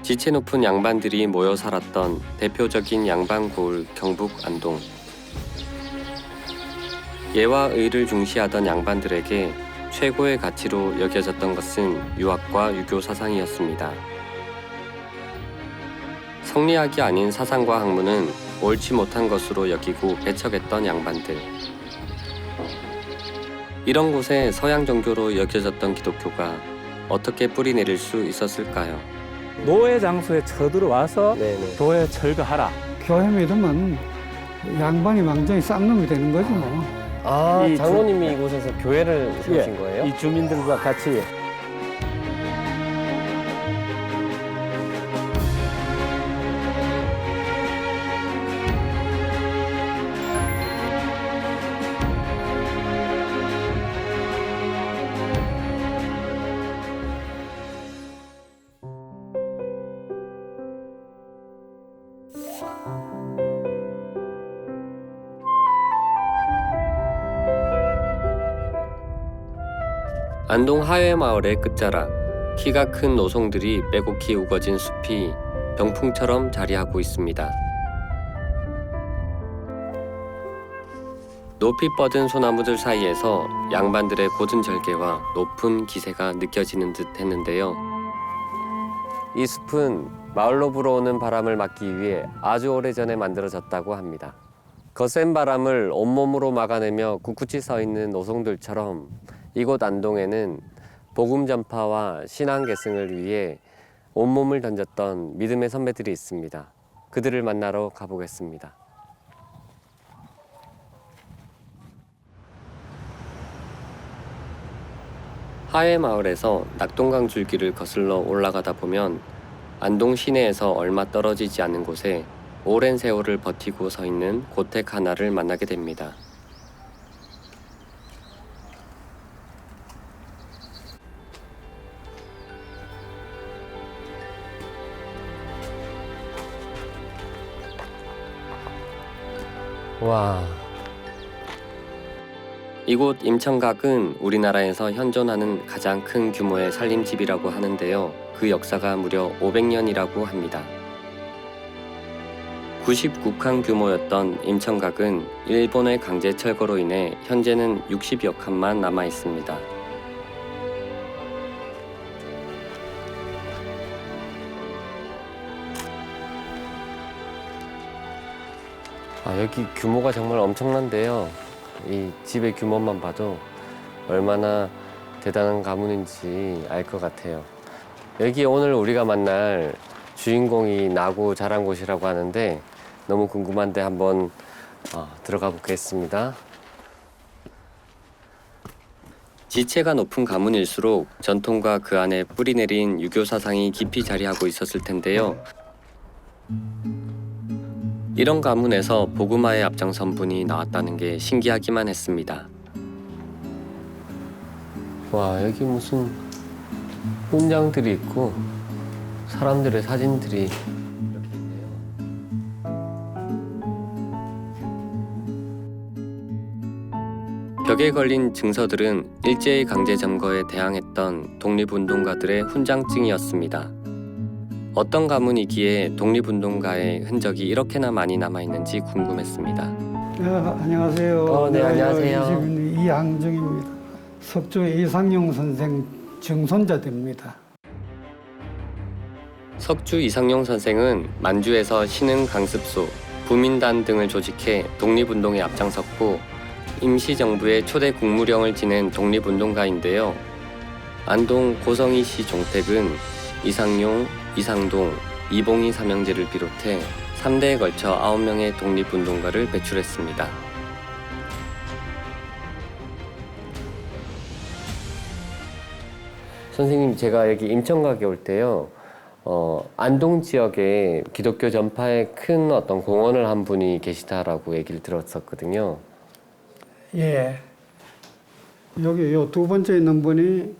지체 높은 양반들이 모여 살았던 대표적인 양반고을 경북 안동. 예와 의를 중시하던 양반들에게 최고의 가치로 여겨졌던 것은 유학과 유교 사상이었습니다. 성리학이 아닌 사상과 학문은 옳지 못한 것으로 여기고 배척했던 양반들. 이런 곳에 서양 종교로 여겨졌던 기독교가 어떻게 뿌리 내릴 수 있었을까요? 노예 장소에 쳐들어와서 네네. 교회 철거하라. 교회 믿으면 양반이 완전히 쌍놈이 되는 거지 뭐. 아, 이 장로님이 이곳에서 교회를 세우신 예, 거예요? 이 주민들과 같이 안동 하회마을의 끝자락, 키가 큰 노송들이 빼곡히 우거진 숲이 병풍처럼 자리하고 있습니다. 높이 뻗은 소나무들 사이에서 양반들의 고든 절개와 높은 기세가 느껴지는 듯 했는데요. 이 숲은 마을로 불어오는 바람을 막기 위해 아주 오래전에 만들어졌다고 합니다. 거센 바람을 온몸으로 막아내며 꿋꿋이 서 있는 노송들처럼 이곳 안동에는 복음 전파와 신앙 계승을 위해 온몸을 던졌던 믿음의 선배들이 있습니다. 그들을 만나러 가보겠습니다. 하회마을에서 낙동강 줄기를 거슬러 올라가다 보면 안동 시내에서 얼마 떨어지지 않은 곳에 오랜 세월을 버티고 서 있는 고택 하나를 만나게 됩니다. 와. 이곳 임천각은 우리나라에서 현존하는 가장 큰 규모의 살림집이라고 하는데요. 그 역사가 무려 500년이라고 합니다. 99칸 규모였던 임천각은 일본의 강제 철거로 인해 현재는 60여 칸만 남아 있습니다. 여기 규모가 정말 엄청난데요. 이 집의 규모만 봐도 얼마나 대단한 가문인지 알 것 같아요. 여기 오늘 우리가 만날 주인공이 나고 자란 곳이라고 하는데 너무 궁금한데 한번 들어가 보겠습니다. 지체가 높은 가문일수록 전통과 그 안에 뿌리 내린 유교 사상이 깊이 자리하고 있었을 텐데요. 이런 가문에서 복음화에 앞장선 분이 나왔다는 게 신기하기만 했습니다. 와, 여기 무슨 훈장들이 있고 사람들의 사진들이 이렇게 있네요. 벽에 걸린 증서들은 일제의 강제 점거에 대항했던 독립운동가들의 훈장증이었습니다. 어떤 가문이기에 독립운동가의 흔적이 이렇게나 많이 남아있는지 궁금했습니다. 안녕하세요. 네, 안녕하세요. 22 이항정입니다. 석주 이상용 선생 증손자 됩니다. 석주 이상용 선생은 만주에서 신흥 강습소, 부민단 등을 조직해 독립운동에 앞장섰고 임시정부의 초대 국무령을 지낸 독립운동가인데요. 안동 고성이시 종택은 이상용, 이상동, 이봉희 삼형제를 비롯해 3대에 걸쳐 9명의 독립운동가를 배출했습니다. 선생님, 제가 여기 임천각에 올 때요. 안동 지역에 기독교 전파에 큰 어떤 공헌을 한 분이 계시다라고 얘기를 들었었거든요. 예. 여기 요 두 번째 있는 분이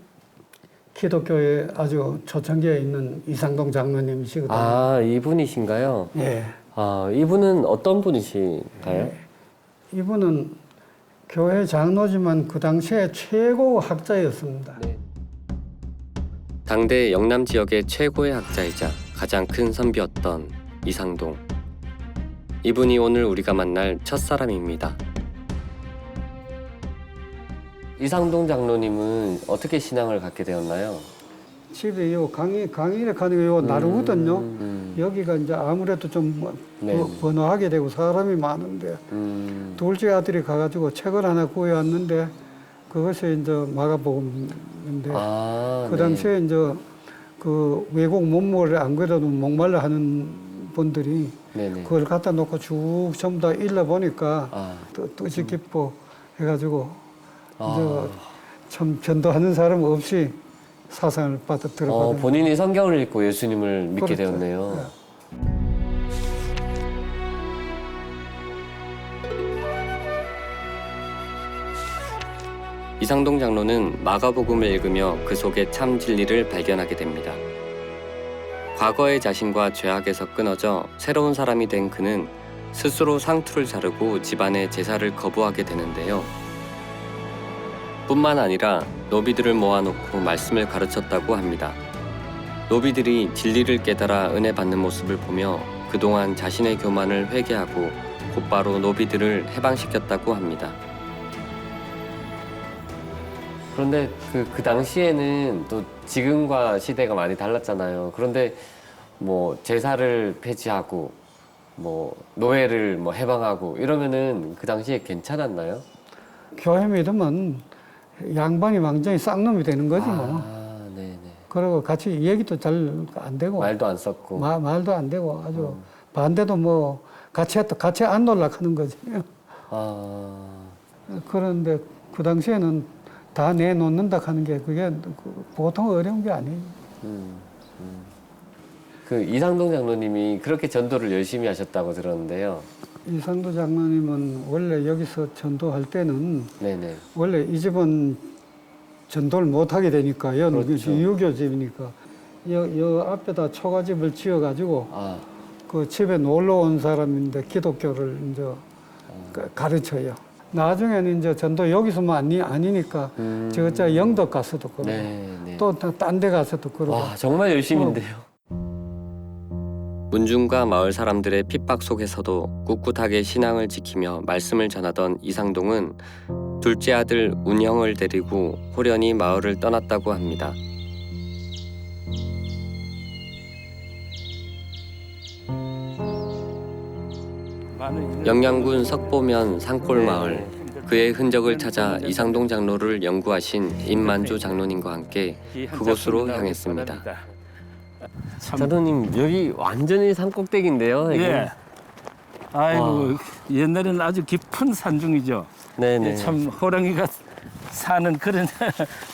기독교에 아주 초창기에 있는 이상동 장로님이시거든요. 아, 이분이신가요? 예. 이분은 어떤 분이신가요? 예. 이분은 교회 장로지만 그 당시에 최고 학자였습니다. 네. 당대 영남 지역의 최고의 학자이자 가장 큰 선비였던 이상동. 이분이 오늘 우리가 만날 첫사람입니다. 이상동 장로님은 어떻게 신앙을 갖게 되었나요? 집에 요 강의를 가는 게요 나르거든요. 여기가 이제 아무래도 좀 네. 번화하게 되고 사람이 많은데 둘째 아들이 가가지고 책을 하나 구해왔는데 그것이 이제 마가복음인데 그 당시에 이제 그 외국 문물을 안 그래도 목말라 하는 분들이 네네. 그걸 갖다 놓고 쭉 전부 다 읽어 보니까 뜻이 깊어 해가지고 이제 참 전도하는 사람 없이 사상을 받아 들어가는. 본인이 성경을 읽고 예수님을 믿게 그렇죠. 되었네요. 이상동 장로는 마가복음을 읽으며 그 속에 참 진리를 발견하게 됩니다. 과거의 자신과 죄악에서 끊어져 새로운 사람이 된 그는 스스로 상투를 자르고 집안의 제사를 거부하게 되는데요. 뿐만 아니라 노비들을 모아놓고 말씀을 가르쳤다고 합니다. 노비들이 진리를 깨달아 은혜 받는 모습을 보며 그동안 자신의 교만을 회개하고 곧바로 노비들을 해방시켰다고 합니다. 그런데 그 당시에는 또 지금과 시대가 많이 달랐잖아요. 그런데 뭐 제사를 폐지하고 뭐 노예를 뭐 해방하고 이러면은 그 당시에 괜찮았나요? 교회 믿으면 양반이 완전히 쌍놈이 되는 거지 뭐. 네네. 그리고 같이 얘기도 잘 안 되고 말도 안 썼고. 말도 안 되고 아주 반대도 뭐 같이 안 놀락하는 거지. 그런데 그 당시에는 다 내놓는다 하는 게 그게 보통 어려운 게 아니에요. 그 이상동 장로님이 그렇게 전도를 열심히 하셨다고 들었는데요. 이상도 장로님은 원래 여기서 전도할 때는 네네. 원래 이 집은 전도를 못 하게 되니까요. 그렇죠. 유교 집이니까 여 앞에다 초가집을 지어가지고 그 집에 놀러 온 사람인데 기독교를 이제 가르쳐요. 나중에는 이제 전도 여기서만 아니니까 저자 영덕 가서도 그러고 네네. 또 딴 데 가서도 그러고. 와 정말 열심인데요. 문중과 마을 사람들의 핍박 속에서도 꿋꿋하게 신앙을 지키며 말씀을 전하던 이상동은 둘째 아들 운형을 데리고 호련히 마을을 떠났다고 합니다. 영양군 석보면 산골마을, 그의 흔적을 찾아 이상동 장로를 연구하신 임만조 장로님과 함께 그곳으로 향했습니다. 장로님 여기 완전히 산꼭대기인데요. 이게? 예. 아이고 옛날에는 아주 깊은 산중이죠. 네네. 참 호랑이가 사는 그런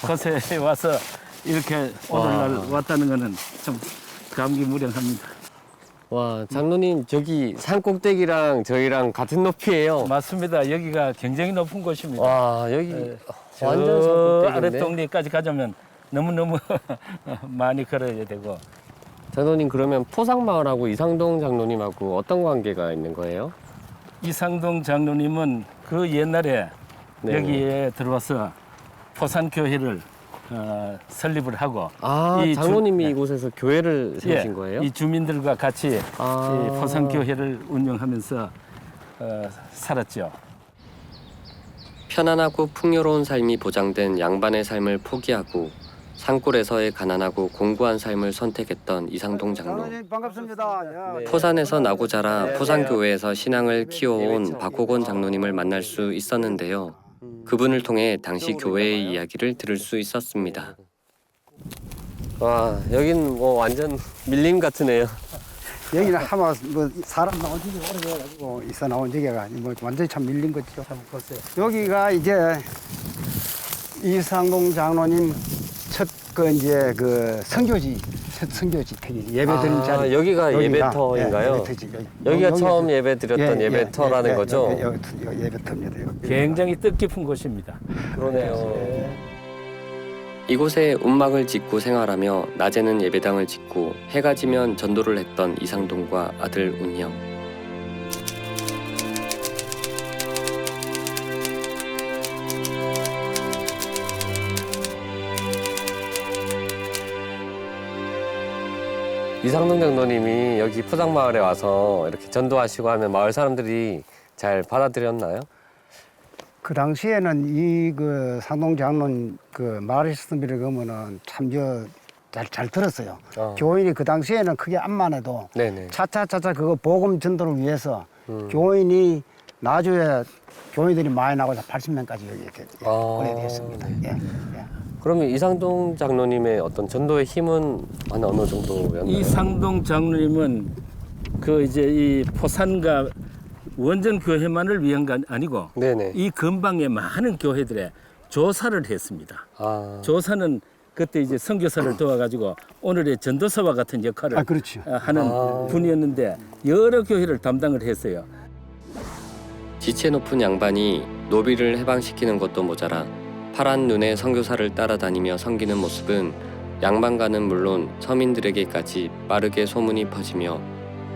곳에 와서 이렇게 오늘날 왔다는 거는 참 감기무량합니다. 와 장로님 저기 산꼭대기랑 저희랑 같은 높이에요. 맞습니다. 여기가 굉장히 높은 곳입니다. 와 여기 저 완전 산꼭대기인데. 아랫동네까지 가자면 너무너무 많이 걸어야 되고. 장로님 그러면 포상마을하고 이상동 장로님하고 어떤 관계가 있는 거예요? 이상동 장로님은 그 옛날에 네. 여기에 들어와서 포산교회를 설립을 하고 이 장로님이 네. 이곳에서 교회를 세우신 거예요? 이 주민들과 같이 이 포산교회를 운영하면서 살았죠. 편안하고 풍요로운 삶이 보장된 양반의 삶을 포기하고 산골에서의 가난하고 공고한 삶을 선택했던 이상동 장로. 반갑습니다. 포산에서 나고 자라 포산교회에서 신앙을 키워온 박호곤 장로님을 만날 수 있었는데요. 그분을 통해 당시 교회의 이야기를 들을 수 있었습니다. 와, 여긴 뭐 완전 밀림 같으네요. 여기는 아마 뭐 사람 나온 지가 오래돼가지고 있어 나온 지가 뭐 완전히 참 밀린 거죠. 한번 보세요. 여기가 이제 이상동 장로님 첫 그 이제 그 선교지 첫 선교지 예배드린 자리. 여기가 예배터인가요? 예, 예배터지. 여기가 처음 예배 드렸던 예배터라는 거죠? 예배터입니다. 여기. 굉장히 뜻깊은 곳입니다. 그러네요. 이곳에 움막을 짓고 생활하며 낮에는 예배당을 짓고 해가 지면 전도를 했던 이상동과 아들 운영. 이상동 장로님이 여기 포장마을에 와서 이렇게 전도하시고 하면 마을 사람들이 잘 받아들였나요? 그 당시에는 이 그 상동 장로님 그 말씀을 보면은 참 잘 들었어요. 교인이 그 당시에는 크게 안만 해도 네네. 차차차차 그거 복음 전도를 위해서 교인이 나중에 교인들이 많이 나고서 80명까지 여기 이렇게 오래 됐습니다. 네. 예. 그러면 이상동 장로님의 어떤 전도의 힘은 어느 정도였나요? 이상동 장로님은 그 이제 이 포산과 원전 교회만을 위한 게 아니고 네네. 이 근방의 많은 교회들에 조사를 했습니다. 조사는 그때 이제 선교사를 도와가지고 오늘의 전도사와 같은 역할을 그렇죠. 하는 분이었는데 여러 교회를 담당을 했어요. 지체 높은 양반이 노비를 해방시키는 것도 모자라 파란 눈에 선교사를 따라다니며 섬기는 모습은 양반가는 물론 서민들에게까지 빠르게 소문이 퍼지며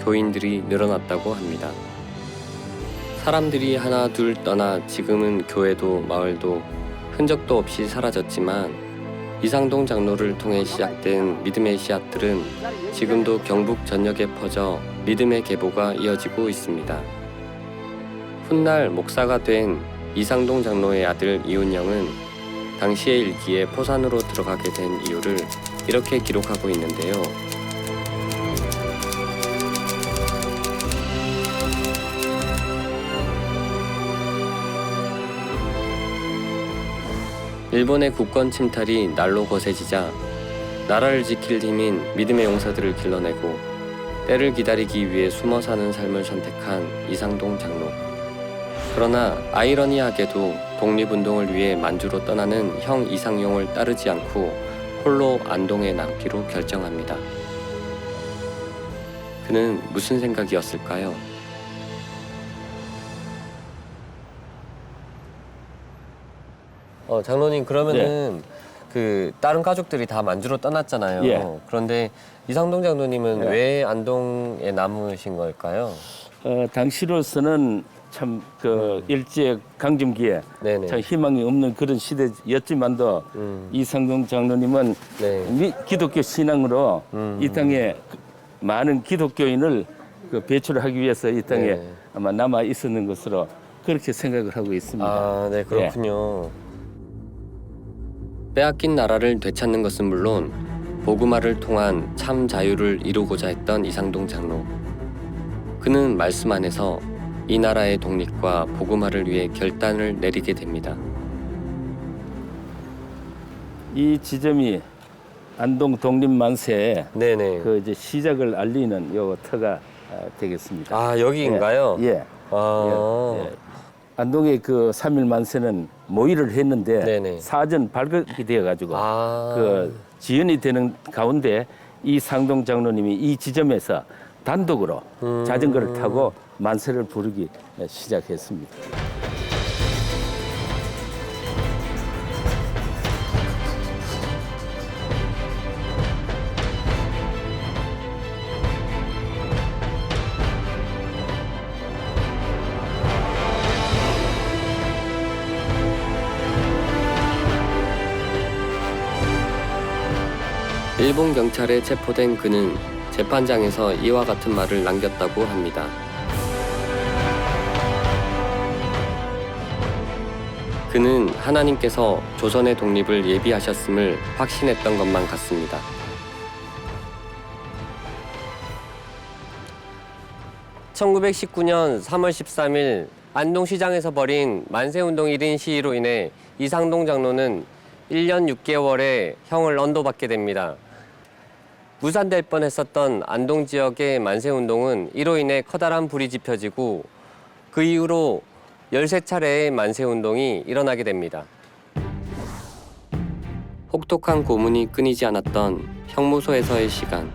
교인들이 늘어났다고 합니다. 사람들이 하나 둘 떠나 지금은 교회도 마을도 흔적도 없이 사라졌지만 이상동 장로를 통해 시작된 믿음의 씨앗들은 지금도 경북 전역에 퍼져 믿음의 계보가 이어지고 있습니다. 훗날 목사가 된 이상동 장로의 아들 이훈영은 당시의 일기에 포산으로 들어가게 된 이유를 이렇게 기록하고 있는데요. 일본의 국권 침탈이 날로 거세지자 나라를 지킬 힘인 믿음의 용사들을 길러내고 때를 기다리기 위해 숨어 사는 삶을 선택한 이상동 장로. 그러나 아이러니하게도 독립운동을 위해 만주로 떠나는 형 이상용을 따르지 않고 홀로 안동에 남기로 결정합니다. 그는 무슨 생각이었을까요? 장로님 그러면은 그 다른 가족들이 다 만주로 떠났잖아요. 예. 그런데 이상동 장로님은 예. 왜 안동에 남으신 걸까요? 당시로서는 참 그 일제 강점기에 네네. 참 희망이 없는 그런 시대였지만도 이상동 장로님은 네. 기독교 신앙으로 이 땅에 많은 기독교인을 그 배출하기 위해서 이 땅에 네. 아마 남아 있었는 것으로 그렇게 생각을 하고 있습니다. 아, 네, 그렇군요. 빼앗긴 나라를 되찾는 것은 물론 복음화를 통한 참 자유를 이루고자 했던 이상동 장로. 그는 말씀 안에서 이 나라의 독립과 복음화를 위해 결단을 내리게 됩니다. 이 지점이 안동 독립 만세의 네네. 그 이제 시작을 알리는 요 터가 되겠습니다. 아, 여기인가요? 예. 아, 예. 안동의 그 3.1 만세는 모의를 했는데 네네. 사전 발급이 되어가지고 아. 그 지연이 되는 가운데 이 상동 장로님이 이 지점에서 단독으로 자전거를 타고 만세를 부르기 시작했습니다. 일본 경찰에 체포된 그는 재판장에서 이와 같은 말을 남겼다고 합니다. 그는 하나님께서 조선의 독립을 예비하셨음을 확신했던 것만 같습니다. (1919년 3월 13일) 안동시장에서 벌인 만세운동 1인 시위로 인해 이상동 장로는 1년 6개월의 형을 언도받게 됩니다. 무산될 뻔했었던 안동 지역의 만세운동은 이로 인해 커다란 불이 지펴지고 그 이후로 13차례의 만세운동이 일어나게 됩니다. 혹독한 고문이 끊이지 않았던 형무소에서의 시간.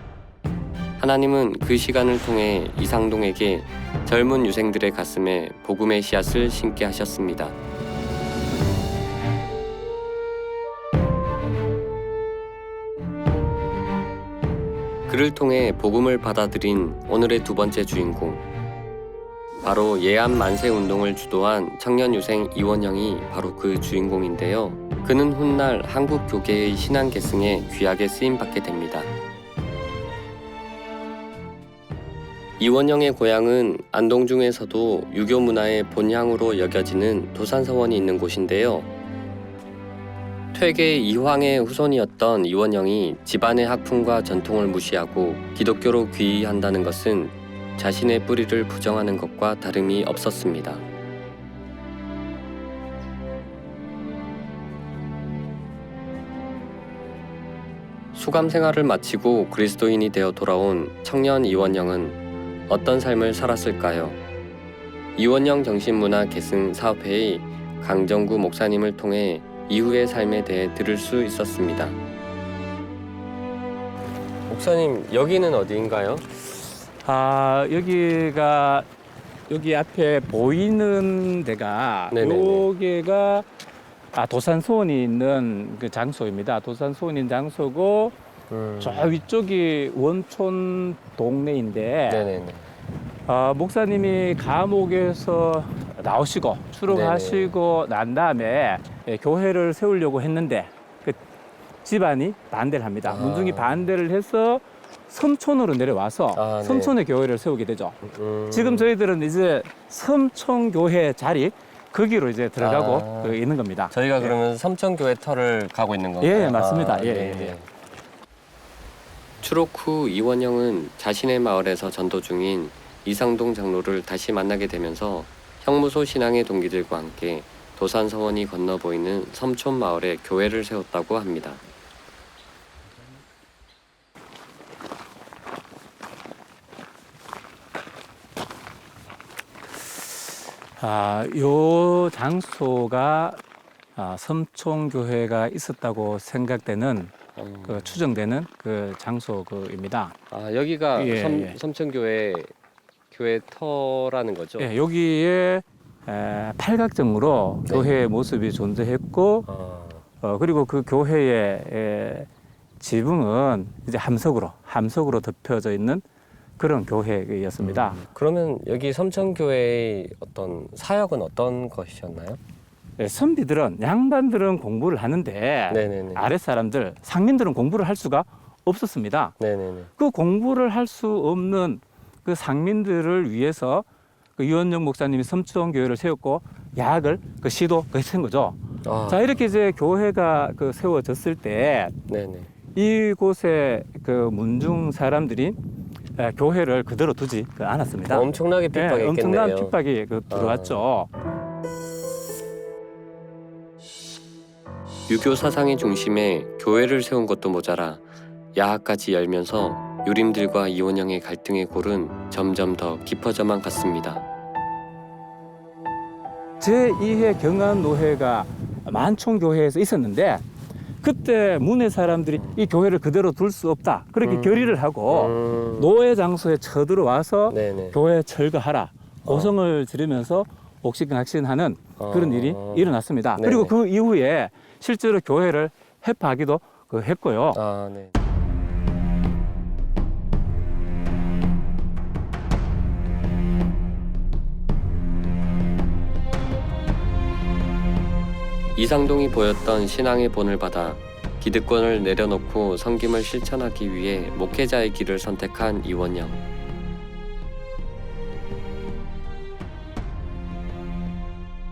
하나님은 그 시간을 통해 이상동에게 젊은 유생들의 가슴에 복음의 씨앗을 심게 하셨습니다. 그를 통해 복음을 받아들인 오늘의 두 번째 주인공. 바로 예안 만세 운동을 주도한 청년 유생 이원영이 바로 그 주인공인데요. 그는 훗날 한국 교계의 신앙 계승에 귀하게 쓰임 받게 됩니다. 이원영의 고향은 안동 중에서도 유교 문화의 본향으로 여겨지는 도산서원이 있는 곳인데요. 퇴계 이황의 후손이었던 이원영이 집안의 학풍과 전통을 무시하고 기독교로 귀의한다는 것은 자신의 뿌리를 부정하는 것과 다름이 없었습니다. 수감 생활을 마치고 그리스도인이 되어 돌아온 청년 이원영은 어떤 삶을 살았을까요? 이원영 정신문화 계승 사업회의 강정구 목사님을 통해 이후의 삶에 대해 들을 수 있었습니다. 목사님, 여기는 어디인가요? 여기가 여기 앞에 보이는 데가 네네네. 여기가 도산소원이 있는 그 장소입니다. 도산소원이 있는 장소고 저 위쪽이 원촌 동네인데 네네네. 목사님이 감옥에서 나오시고 출獄하시고 난 다음에 교회를 세우려고 했는데 그 집안이 반대를 합니다. 문중이 반대를 해서 섬촌으로 내려와서 네. 섬촌에 교회를 세우게 되죠. 지금 저희들은 이제 섬촌교회 자리 거기로 이제 들어가고 있는 겁니다. 저희가 그러면 섬천교회 터를 가고 있는 건가요? 예, 맞습니다. 예, 네. 예. 추록 후 이원영은 자신의 마을에서 전도 중인 이상동 장로를 다시 만나게 되면서 형무소 신앙의 동기들과 함께 도산서원이 건너 보이는 섬촌 마을에 교회를 세웠다고 합니다. 요 장소가 섬촌교회가 있었다고 생각되는 그 추정되는 그 장소입니다. 여기가 예. 섬천교회 교회 터라는 거죠? 예, 여기에 팔각정으로 교회의 모습이 존재했고 그리고 그 교회의 지붕은 이제 함석으로 덮여져 있는 그런 교회였습니다. 그러면 여기 섬천교회의 어떤 사역은 어떤 것이었나요? 예, 선비들은 양반들은 공부를 하는데 네네네. 아랫사람들 상민들은 공부를 할 수가 없었습니다. 네네네. 그 공부를 할 수 없는 그 상민들을 위해서 그 이원영 목사님이 섬천교회를 세웠고 야학을 세운 거죠. 자, 이렇게 이제 교회가 세워졌을 때 네네. 이곳에 그 문중 사람들이 교회를 그대로 두지 않았습니다. 엄청나게 핍박했겠네요. 엄청난 핍박이 들어왔죠. 유교 사상의 중심에 교회를 세운 것도 모자라 야학까지 열면서 유림들과 이원영의 갈등의 골은 점점 더 깊어져만 갔습니다. 제2회 경안노회가 만촌교회에서 있었는데 그때 문의 사람들이 이 교회를 그대로 둘 수 없다. 그렇게 결의를 하고 노예 장소에 쳐들어와서 네네. 교회 철거하라. 고성을 지르면서 옥신각신하는 그런 일이 일어났습니다. 네네. 그리고 그 이후에 실제로 교회를 해파하기도 했고요. 네. 이상동이 보였던 신앙의 본을 받아 기득권을 내려놓고 섬김을 실천하기 위해 목회자의 길을 선택한 이원영.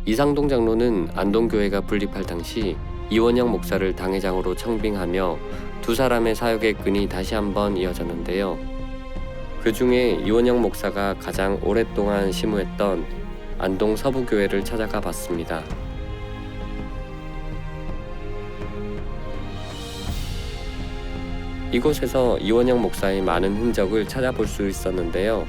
이상동 장로는 안동교회가 분립할 당시 이원영 목사를 당회장으로 청빙하며 두 사람의 사역의 끈이 다시 한번 이어졌는데요. 그 중에 이원영 목사가 가장 오랫동안 심우했던 안동 서부교회를 찾아가 봤습니다. 이곳에서 이원영 목사의 많은 흔적을 찾아볼 수 있었는데요.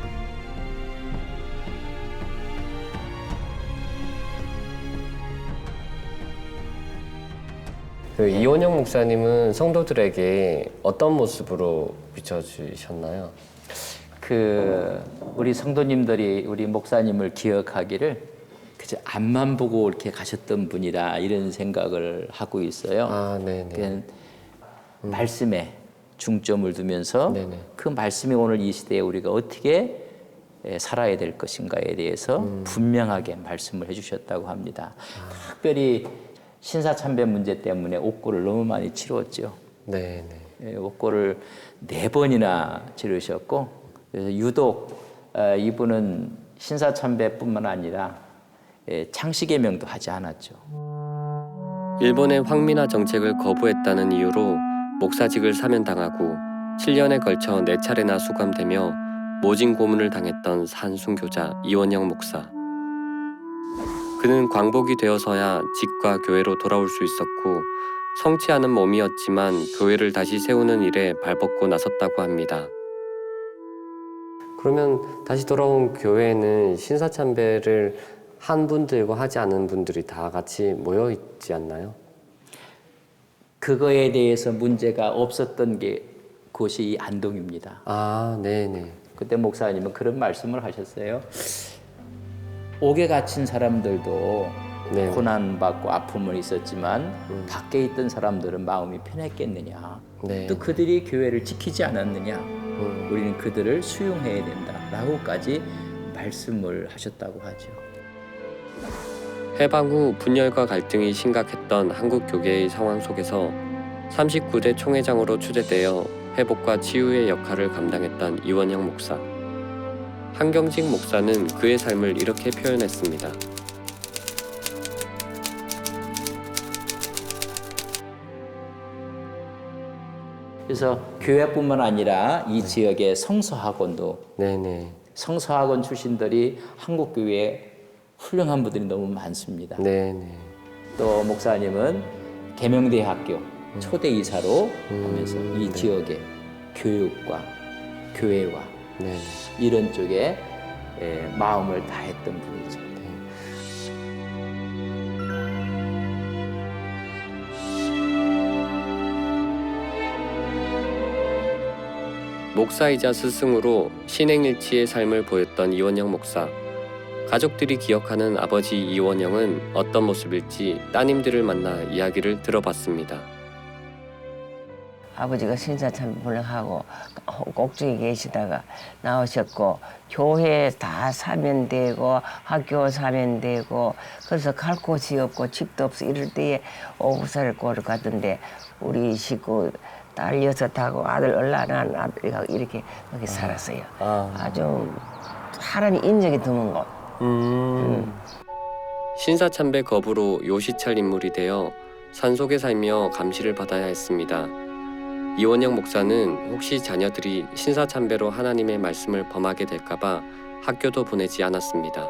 이원영 목사님은 성도들에게 어떤 모습으로 비춰주셨나요? 우리 성도님들이 우리 목사님을 기억하기를 그저 앞만 보고 이렇게 가셨던 분이다 이런 생각을 하고 있어요. 네네. 말씀에 중점을 두면서 네네. 그 말씀이 오늘 이 시대에 우리가 어떻게 살아야 될 것인가에 대해서 분명하게 말씀을 해주셨다고 합니다. 특별히 신사참배 문제 때문에 옥고를 너무 많이 치루었죠. 네네. 옥고를 4번이나 치르셨고 그래서 유독 이분은 신사참배뿐만 아니라 창씨개명도 하지 않았죠. 일본의 황민화 정책을 거부했다는 이유로 목사직을 사면당하고 7년에 걸쳐 4차례나 수감되며 모진 고문을 당했던 산순교자 이원영 목사. 그는 광복이 되어서야 직과 교회로 돌아올 수 있었고 성치 않은 몸이었지만 교회를 다시 세우는 일에 발벗고 나섰다고 합니다. 그러면 다시 돌아온 교회에는 신사참배를 한 분들과 하지 않은 분들이 다 같이 모여 있지 않나요? 그거에 대해서 문제가 없었던 곳이 이 안동입니다. 아, 네네. 그때 목사님은 그런 말씀을 하셨어요. 옥에 갇힌 사람들도 네. 고난받고 아픔은 있었지만 밖에 있던 사람들은 마음이 편했겠느냐. 네. 또 그들이 교회를 지키지 않았느냐. 우리는 그들을 수용해야 된다라고까지 말씀을 하셨다고 하죠. 해방 후 분열과 갈등이 심각했던 한국 교계의 상황 속에서 39대 총회장으로 추대되어 회복과 치유의 역할을 감당했던 이원영 목사. 한경직 목사는 그의 삶을 이렇게 표현했습니다. 그래서 교회뿐만 아니라 이 지역의 성서학원도 네네. 성서학원 출신들이 한국 교회에 훌륭한 분들이 너무 많습니다. 네네. 또 목사님은 계명대학교 초대 이사로 하면서 이 지역의 교육과 교회와 네네. 이런 쪽에 마음을 다했던 분이죠. 목사이자 스승으로 신행일치의 삶을 보였던 이원영 목사. 가족들이 기억하는 아버지 이원영은 어떤 모습일지 따님들을 만나 이야기를 들어봤습니다. 아버지가 신사참배를 하고 꼭지에 계시다가 나오셨고 교회 다 사면되고 학교 사면되고 그래서 갈 곳이 없고 집도 없어 이럴 때에 오구사를 고를 갔던데 우리 식구 딸 6하고 아들 얼라난 아들하고 이렇게 거기 살았어요. 아주 사람이 인적이 드문 곳. 신사참배 거부로 요시찰 인물이 되어 산속에 살며 감시를 받아야 했습니다. 이원영 목사는 혹시 자녀들이 신사참배로 하나님의 말씀을 범하게 될까봐 학교도 보내지 않았습니다.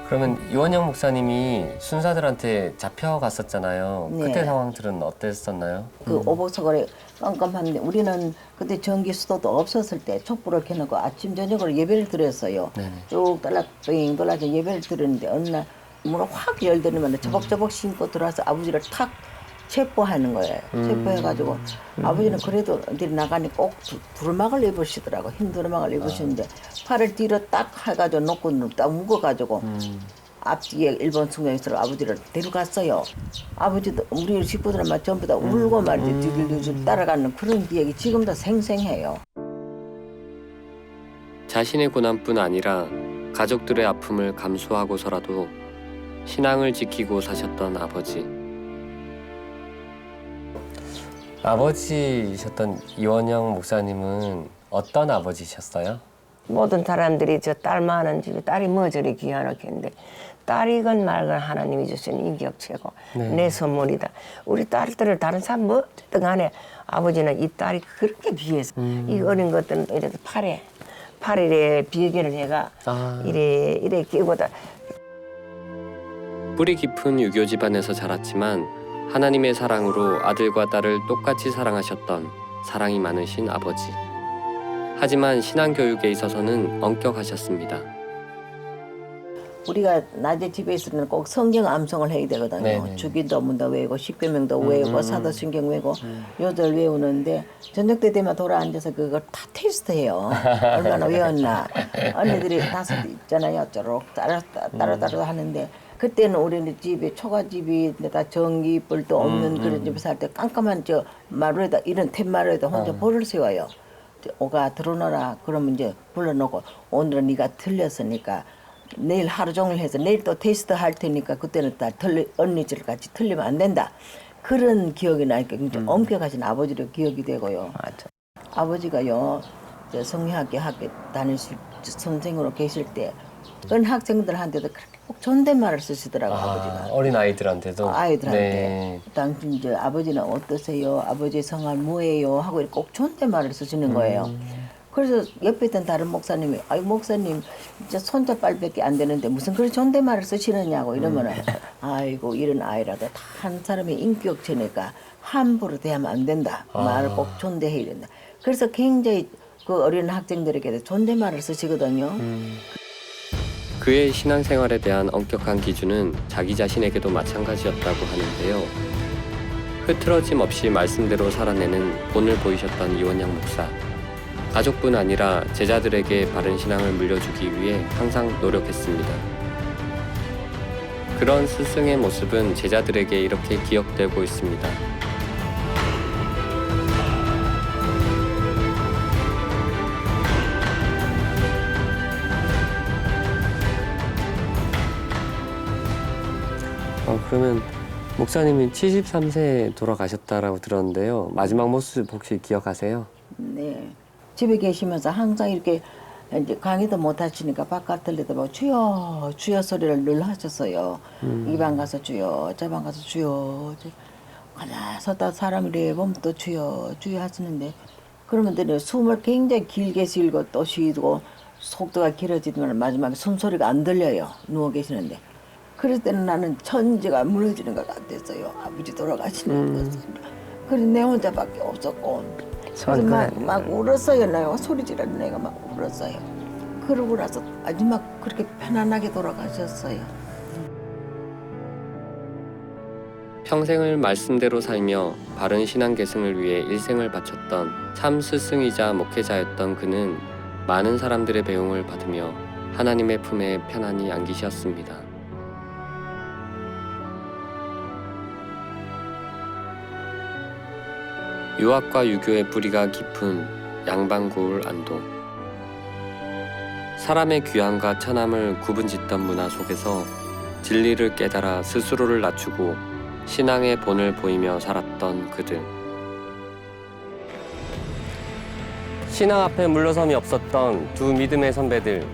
그러면 이원영 목사님이 순사들한테 잡혀갔었잖아요. 네. 그때 상황들은 어땠었나요? 그 오복서거리 깜깜한데 우리는 그때 전기 수도도 없었을 때 촛불을 켜놓고 아침 저녁으로 예배를 드렸어요. 네네. 쭉 빙 돌아서 예배를 드렸는데 어느 날 문을 확 열더니만 저벅저벅 신고 들어와서 아버지를 탁 체포하는 거예요. 체포해가지고 아버지는 그래도 어디 나가니 꼭 두루마기를 입으시더라고. 흰 두루마기를 입으시는데 팔을 뒤로 딱 해가지고 놓고 딱 묶어가지고 앞뒤에 일본 승용에서 아버지를 데려갔어요. 아버지도 우리 식구들은 전부 다 울고 말이지 뒤를 따라가는 그런 기억이 지금도 생생해요. 자신의 고난뿐 아니라 가족들의 아픔을 감수하고서라도 신앙을 지키고 사셨던 아버지. 아버지셨던 이원영 목사님은 어떤 아버지셨어요? 모든 사람들이 저 딸 많은 집에 딸이 뭐 저리 귀하노겠는데 딸이건 말건 하나님이 주신 인격 최고 내 선물이다. 우리 딸들을 다른 사람 뭐든 간에 아버지는 이 딸이 그렇게 귀해서 이 어린 것들은 이래도 팔에 비계를 해가 이래 끼고다. 뿌리 깊은 유교 집안에서 자랐지만 하나님의 사랑으로 아들과 딸을 똑같이 사랑하셨던 사랑이 많으신 아버지. 하지만 신앙교육에 있어서는 엄격하셨습니다. 우리가 낮에 집에 있으면 꼭 성경 암송을 해야 되거든요. 네네. 주기도문도 외우고 십계명도 외우고 사도신경 외우고 요절 외우는데 저녁 때 되면 돌아앉아서 그걸 다 테스트해요. 얼마나 외웠나. 언니들이 5 있잖아요. 쪼록 따로 하는데 그때는 우리는 집에 초가집이 다 전기불도 없는 그런 집에 살 때 깜깜한 저 마루에다 이런 툇마루에다 혼자 불을 세워요. 오가 들어오너라 그러면 이제 불러놓고 오늘은 네가 틀렸으니까 내일 하루 종일 해서 내일 또 테스트 할 테니까 그때는 다 언니들 같이 틀리면 안 된다. 그런 기억이 나니까 엄격하신 아버지로 기억이 되고요. 맞아. 아버지가요 저 성리학교 학교 다닐 선생으로 계실 때 어린 학생들한테도 그렇게 꼭 존댓말을 쓰시더라고 아버지가. 어린 아이들한테도. 아이들한테 네. 당신 이제 아버지는 어떠세요? 아버지 성함 뭐예요? 하고 이렇게 꼭 존댓말을 쓰시는 거예요. 그래서 옆에 있던 다른 목사님이 아이 목사님 진짜 손자 빨밖에 안 되는데 무슨 그런 존댓말을 쓰시느냐고 이러면은 아이고 이런 아이라도 다 한 사람의 인격체니까 함부로 대하면 안 된다. 말을 꼭 존대해야 된다. 그래서 굉장히 그 어린 학생들에게도 존댓말을 쓰시거든요. 그의 신앙생활에 대한 엄격한 기준은 자기 자신에게도 마찬가지였다고 하는데요. 흐트러짐 없이 말씀대로 살아내는 본을 보이셨던 이원양 목사. 가족뿐 아니라 제자들에게 바른 신앙을 물려주기 위해 항상 노력했습니다. 그런 스승의 모습은 제자들에게 이렇게 기억되고 있습니다. 그러면 목사님이 73세에 돌아가셨다라고 들었는데요. 마지막 모습 혹시 기억하세요? 네. 집에 계시면서 항상 이렇게 이제 강의도 못 하시니까 바깥을 내다보고 주여 주여 소리를 늘 하셨어요. 이 방 가서 주여 저 방 가서 주여 가만 섰다 사람이 이래 보면 또 주여 주여 하시는데 그러면 또 숨을 굉장히 길게 쉬고 또 쉬고 속도가 길어지면 마지막에 숨소리가 안 들려요. 누워 계시는데 그럴 때는 나는 천지가 무너지는 것 같았어요. 아버지 돌아가시는 것은. 그래서 내 혼자밖에 없었고 그래서 막 울었어요. 내가 소리 지르는 내가 막 울었어요. 그러고 나서 마지막 그렇게 편안하게 돌아가셨어요. 평생을 말씀대로 살며 바른 신앙 계승을 위해 일생을 바쳤던 참 스승이자 목회자였던 그는 많은 사람들의 배웅을 받으며 하나님의 품에 편안히 안기셨습니다. 유학과 유교의 뿌리가 깊은 양반고을 안동. 사람의 귀함과 천함을 구분짓던 문화 속에서 진리를 깨달아 스스로를 낮추고 신앙의 본을 보이며 살았던 그들. 신앙 앞에 물러섬이 없었던 두 믿음의 선배들.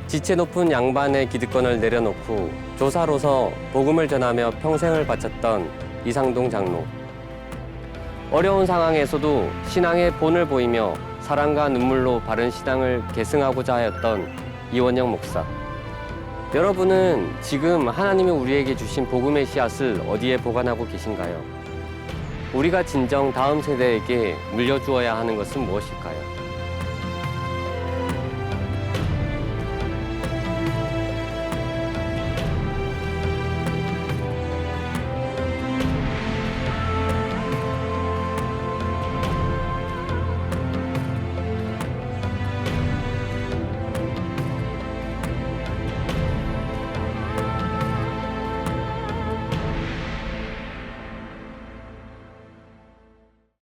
지체 높은 양반의 기득권을 내려놓고 조사로서 복음을 전하며 평생을 바쳤던 이상동 장로. 어려운 상황에서도 신앙의 본을 보이며 사랑과 눈물로 바른 신앙을 계승하고자 하였던 이원영 목사. 여러분은 지금 하나님이 우리에게 주신 복음의 씨앗을 어디에 보관하고 계신가요? 우리가 진정 다음 세대에게 물려주어야 하는 것은 무엇일까요?